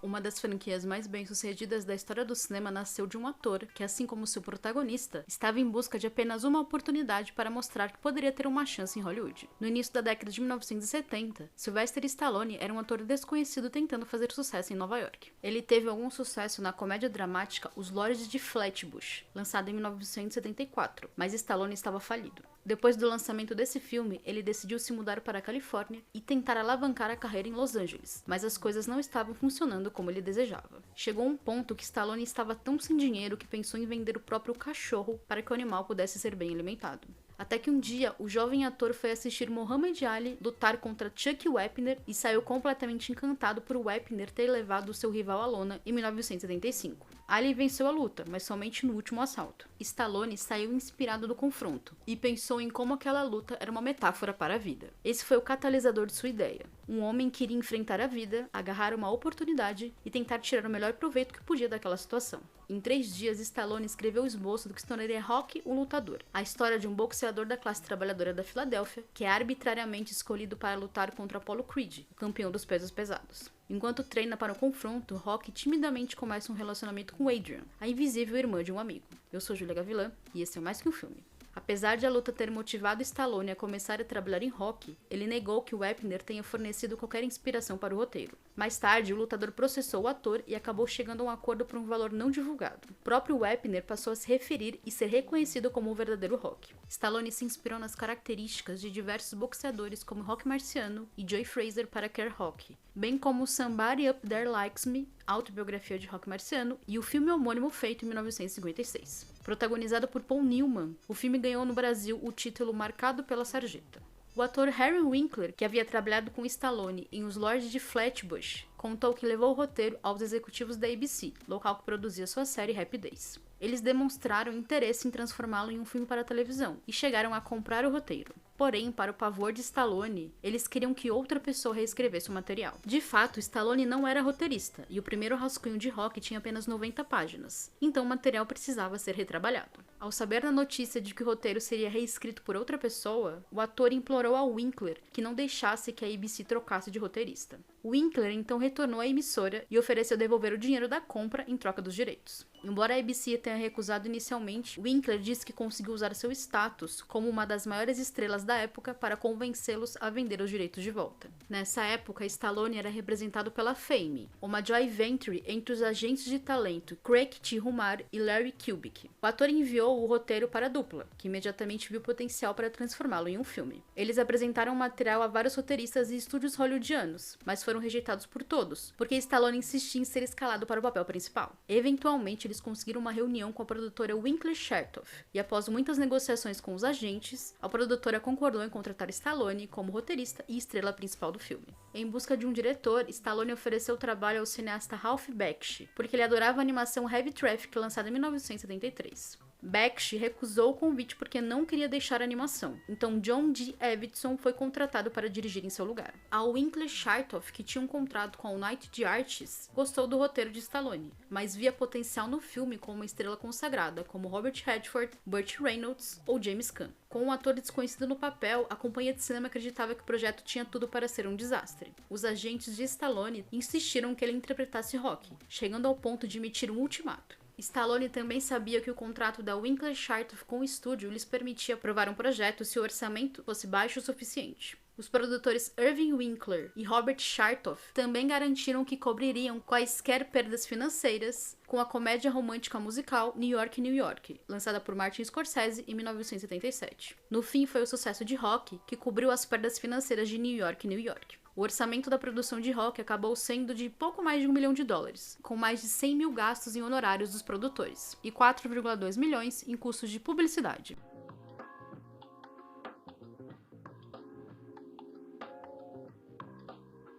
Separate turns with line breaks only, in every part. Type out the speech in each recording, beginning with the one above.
uma das franquias mais bem-sucedidas da história do cinema, nasceu de um ator que, assim como seu protagonista, estava em busca de apenas uma oportunidade para mostrar que poderia ter uma chance em Hollywood. No início da década de 1970, Sylvester Stallone era um ator desconhecido tentando fazer sucesso em Nova York. Ele teve algum sucesso na comédia dramática Os Lords de Flatbush, lançado em 1974, mas Stallone estava falido. Depois do lançamento desse filme, ele decidiu se mudar para a Califórnia e tentar alavancar a carreira em Los Angeles, mas as coisas não estavam funcionando como ele desejava. Chegou um ponto que Stallone estava tão sem dinheiro que pensou em vender o próprio cachorro para que o animal pudesse ser bem alimentado. Até que um dia, o jovem ator foi assistir Muhammad Ali lutar contra Chuck Wepner e saiu completamente encantado por Wepner ter levado seu rival à lona em 1975. Ali venceu a luta, mas somente no último assalto. Stallone saiu inspirado do confronto e pensou em como aquela luta era uma metáfora para a vida. Esse foi o catalisador de sua ideia. Um homem queria enfrentar a vida, agarrar uma oportunidade e tentar tirar o melhor proveito que podia daquela situação. Em 3 dias, Stallone escreveu o esboço do que se tornaria Rocky, o Lutador, a história de um boxeador da classe trabalhadora da Filadélfia, que é arbitrariamente escolhido para lutar contra Apollo Creed, o campeão dos pesos pesados. Enquanto treina para o confronto, Rocky timidamente começa um relacionamento com Adrian, a invisível irmã de um amigo. Eu sou Júlia Gavilã e esse é Mais Que Um Filme. Apesar de a luta ter motivado Stallone a começar a trabalhar em Rocky, ele negou que Wepner tenha fornecido qualquer inspiração para o roteiro. Mais tarde, o lutador processou o ator e acabou chegando a um acordo por um valor não divulgado. O próprio Wepner passou a se referir e ser reconhecido como o verdadeiro Rocky. Stallone se inspirou nas características de diversos boxeadores como Rocky Marciano e Joe Frazier para criar Rocky, bem como Somebody Up There Likes Me, autobiografia de Rocky Marciano, e o filme homônimo feito em 1956. Protagonizado por Paul Newman, o filme ganhou no Brasil o título Marcado pela Sarjeta. O ator Harry Winkler, que havia trabalhado com Stallone em Os Lords de Flatbush, contou que levou o roteiro aos executivos da ABC, local que produzia sua série Happy Days. Eles demonstraram interesse em transformá-lo em um filme para televisão e chegaram a comprar o roteiro. Porém, para o pavor de Stallone, eles queriam que outra pessoa reescrevesse o material. De fato, Stallone não era roteirista, e o primeiro rascunho de Rocky tinha apenas 90 páginas, então o material precisava ser retrabalhado. Ao saber da notícia de que o roteiro seria reescrito por outra pessoa, o ator implorou ao Winkler que não deixasse que a ABC trocasse de roteirista. Winkler então retornou à emissora e ofereceu devolver o dinheiro da compra em troca dos direitos. Embora a ABC tenha recusado inicialmente, Winkler disse que conseguiu usar seu status como uma das maiores estrelas da época para convencê-los a vender os direitos de volta. Nessa época, Stallone era representado pela Fame, uma joint venture entre os agentes de talento Craig T. Humar e Larry Kubik. O ator enviou o roteiro para a dupla, que imediatamente viu potencial para transformá-lo em um filme. Eles apresentaram o material a vários roteiristas e estúdios hollywoodianos, mas foram rejeitados por todos, porque Stallone insistia em ser escalado para o papel principal. Eventualmente, eles conseguiram uma reunião com a produtora Winkler Chertoff, e após muitas negociações com os agentes, a produtora concordou em contratar Stallone como roteirista e estrela principal do filme. Em busca de um diretor, Stallone ofereceu trabalho ao cineasta Ralph Bakshi, porque ele adorava a animação Heavy Traffic lançada em 1973. Bakshi recusou o convite porque não queria deixar a animação, então John D. Avildsen foi contratado para dirigir em seu lugar. A Winkler Chertoff, que tinha um contrato com a United Artists, gostou do roteiro de Stallone, mas via potencial no filme com uma estrela consagrada como Robert Redford, Burt Reynolds ou James Caan. Com um ator desconhecido no papel, a companhia de cinema acreditava que o projeto tinha tudo para ser um desastre. Os agentes de Stallone insistiram que ele interpretasse Rocky, chegando ao ponto de emitir um ultimato. Stallone também sabia que o contrato da Winkler Chertoff com o estúdio lhes permitia aprovar um projeto se o orçamento fosse baixo o suficiente. Os produtores Irving Winkler e Robert Chertoff também garantiram que cobririam quaisquer perdas financeiras com a comédia romântica musical New York, New York, lançada por Martin Scorsese em 1977. No fim, foi o sucesso de Rocky que cobriu as perdas financeiras de New York, New York. O orçamento da produção de Rocky acabou sendo de pouco mais de $1 milhão, com mais de 100 mil gastos em honorários dos produtores e 4,2 milhões em custos de publicidade.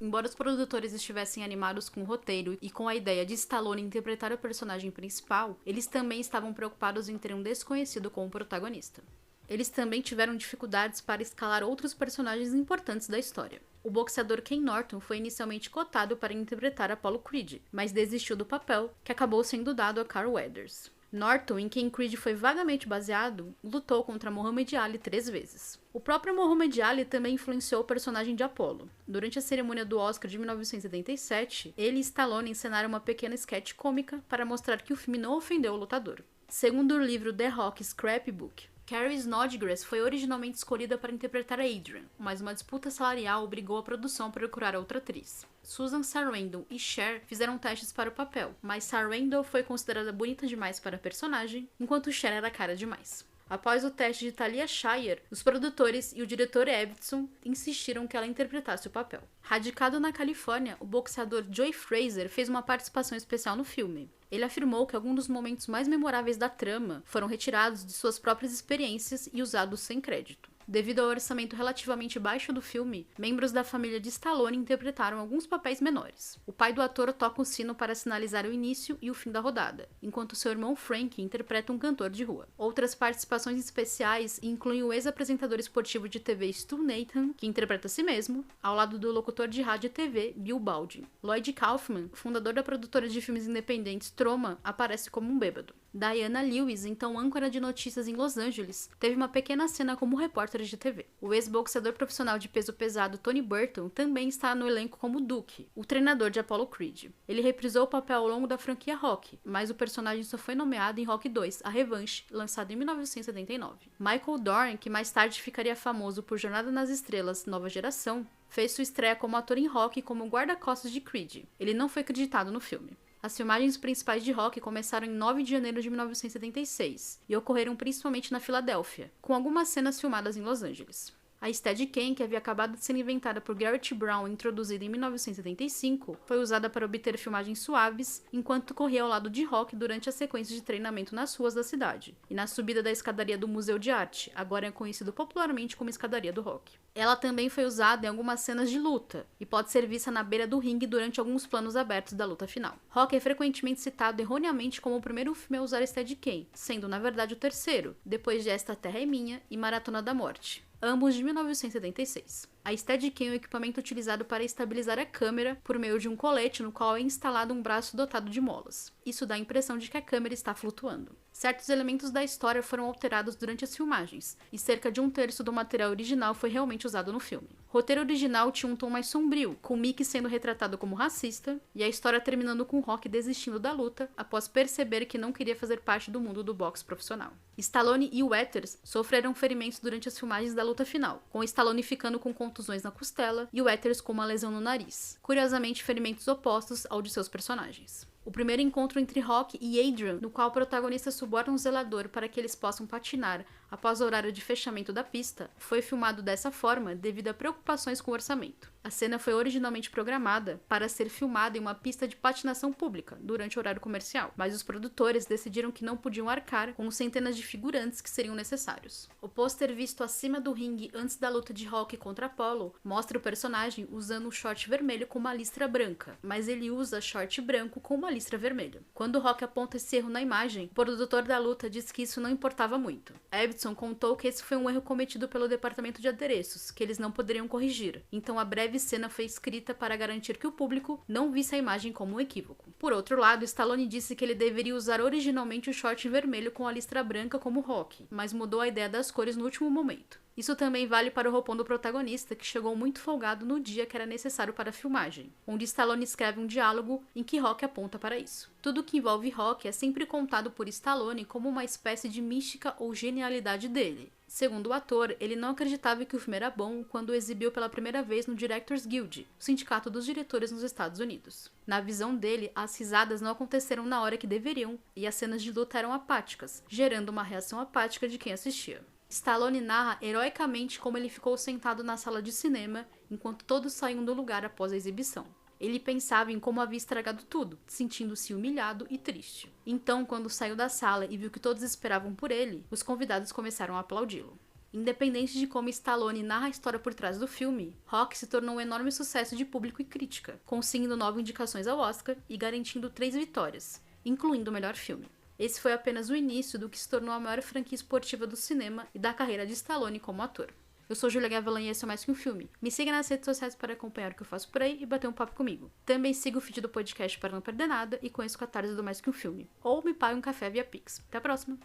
Embora os produtores estivessem animados com o roteiro e com a ideia de Stallone interpretar o personagem principal, eles também estavam preocupados em ter um desconhecido como protagonista. Eles também tiveram dificuldades para escalar outros personagens importantes da história. O boxeador Ken Norton foi inicialmente cotado para interpretar Apollo Creed, mas desistiu do papel, que acabou sendo dado a Carl Weathers. Norton, em quem Creed foi vagamente baseado, lutou contra Muhammad Ali 3 vezes. O próprio Muhammad Ali também influenciou o personagem de Apollo. Durante a cerimônia do Oscar de 1977, ele e Stallone encenaram uma pequena sketch cômica para mostrar que o filme não ofendeu o lutador. Segundo o livro The Rock Scrapbook, Carrie Snodgrass foi originalmente escolhida para interpretar a Adrian, mas uma disputa salarial obrigou a produção a procurar outra atriz. Susan Sarandon e Cher fizeram testes para o papel, mas Sarandon foi considerada bonita demais para a personagem, enquanto Cher era cara demais. Após o teste de Talia Shire, os produtores e o diretor Evetson insistiram que ela interpretasse o papel. Radicado na Califórnia, o boxeador Joe Frazier fez uma participação especial no filme. Ele afirmou que alguns dos momentos mais memoráveis da trama foram retirados de suas próprias experiências e usados sem crédito. Devido ao orçamento relativamente baixo do filme, membros da família de Stallone interpretaram alguns papéis menores. O pai do ator toca o sino para sinalizar o início e o fim da rodada, enquanto seu irmão Frank interpreta um cantor de rua. Outras participações especiais incluem o ex-apresentador esportivo de TV Stu Nathan, que interpreta a si mesmo, ao lado do locutor de rádio e TV Bill Baldwin. Lloyd Kaufman, fundador da produtora de filmes independentes Troma, aparece como um bêbado. Diana Lewis, então âncora de notícias em Los Angeles, teve uma pequena cena como repórter de TV. O ex-boxeador profissional de peso pesado Tony Burton também está no elenco como Duke, o treinador de Apollo Creed. Ele reprisou o papel ao longo da franquia Rocky, mas o personagem só foi nomeado em Rocky 2, A Revanche, lançado em 1979. Michael Dorn, que mais tarde ficaria famoso por Jornada nas Estrelas, Nova Geração, fez sua estreia como ator em Rocky como guarda-costas de Creed. Ele não foi acreditado no filme. As filmagens principais de Rocky começaram em 9 de janeiro de 1976 e ocorreram principalmente na Filadélfia, com algumas cenas filmadas em Los Angeles. A Steadicam, que havia acabado de ser inventada por Garrett Brown e introduzida em 1975, foi usada para obter filmagens suaves enquanto corria ao lado de Rock durante as sequências de treinamento nas ruas da cidade e na subida da escadaria do Museu de Arte, agora é conhecido popularmente como Escadaria do Rock. Ela também foi usada em algumas cenas de luta e pode ser vista na beira do ringue durante alguns planos abertos da luta final. Rock é frequentemente citado erroneamente como o primeiro filme a usar a Steadicam, sendo na verdade o terceiro, depois de Esta Terra é Minha e Maratona da Morte, ambos de 1976. A Steadicam é o equipamento utilizado para estabilizar a câmera por meio de um colete no qual é instalado um braço dotado de molas. Isso dá a impressão de que a câmera está flutuando. Certos elementos da história foram alterados durante as filmagens, e cerca de 1/3 do material original foi realmente usado no filme. O roteiro original tinha um tom mais sombrio, com Mickey sendo retratado como racista, e a história terminando com Rock desistindo da luta após perceber que não queria fazer parte do mundo do boxe profissional. Stallone e Wetters sofreram ferimentos durante as filmagens da luta final, com Stallone ficando com contusões na costela e Wetters com uma lesão no nariz. Curiosamente, ferimentos opostos ao de seus personagens. O primeiro encontro entre Rock e Adrian, no qual o protagonista suborna um zelador para que eles possam patinar após o horário de fechamento da pista, foi filmado dessa forma devido a preocupações com o orçamento. A cena foi originalmente programada para ser filmada em uma pista de patinação pública, durante o horário comercial, mas os produtores decidiram que não podiam arcar com os centenas de figurantes que seriam necessários. O pôster visto acima do ringue antes da luta de Rock contra Apollo mostra o personagem usando um short vermelho com uma listra branca, mas ele usa short branco com uma listra vermelha. Quando Rock aponta esse erro na imagem, o produtor da luta diz que isso não importava muito. Evetson contou que esse foi um erro cometido pelo departamento de adereços, que eles não poderiam corrigir, então a breve cena foi escrita para garantir que o público não visse a imagem como um equívoco. Por outro lado, Stallone disse que ele deveria usar originalmente o short vermelho com a listra branca como Rock, mas mudou a ideia das cores no último momento. Isso também vale para o roupão do protagonista, que chegou muito folgado no dia que era necessário para a filmagem, onde Stallone escreve um diálogo em que Rock aponta para isso. Tudo que envolve Rock é sempre contado por Stallone como uma espécie de mística ou genialidade dele. Segundo o ator, ele não acreditava que o filme era bom quando o exibiu pela primeira vez no Directors Guild, o sindicato dos diretores nos Estados Unidos. Na visão dele, as risadas não aconteceram na hora que deveriam e as cenas de luta eram apáticas, gerando uma reação apática de quem assistia. Stallone narra heroicamente como ele ficou sentado na sala de cinema enquanto todos saíam do lugar após a exibição. Ele pensava em como havia estragado tudo, sentindo-se humilhado e triste. Então, quando saiu da sala e viu que todos esperavam por ele, os convidados começaram a aplaudi-lo. Independente de como Stallone narra a história por trás do filme, Rock se tornou um enorme sucesso de público e crítica, conseguindo 9 indicações ao Oscar e garantindo 3 vitórias, incluindo o melhor filme. Esse foi apenas o início do que se tornou a maior franquia esportiva do cinema e da carreira de Stallone como ator. Eu sou Julia Gavilan e esse é Mais Que Um Filme. Me siga nas redes sociais para acompanhar o que eu faço por aí e bater um papo comigo. Também siga o feed do podcast para não perder nada e conheça o catarse do Mais Que Um Filme. Ou me pague um café via Pix. Até a próxima!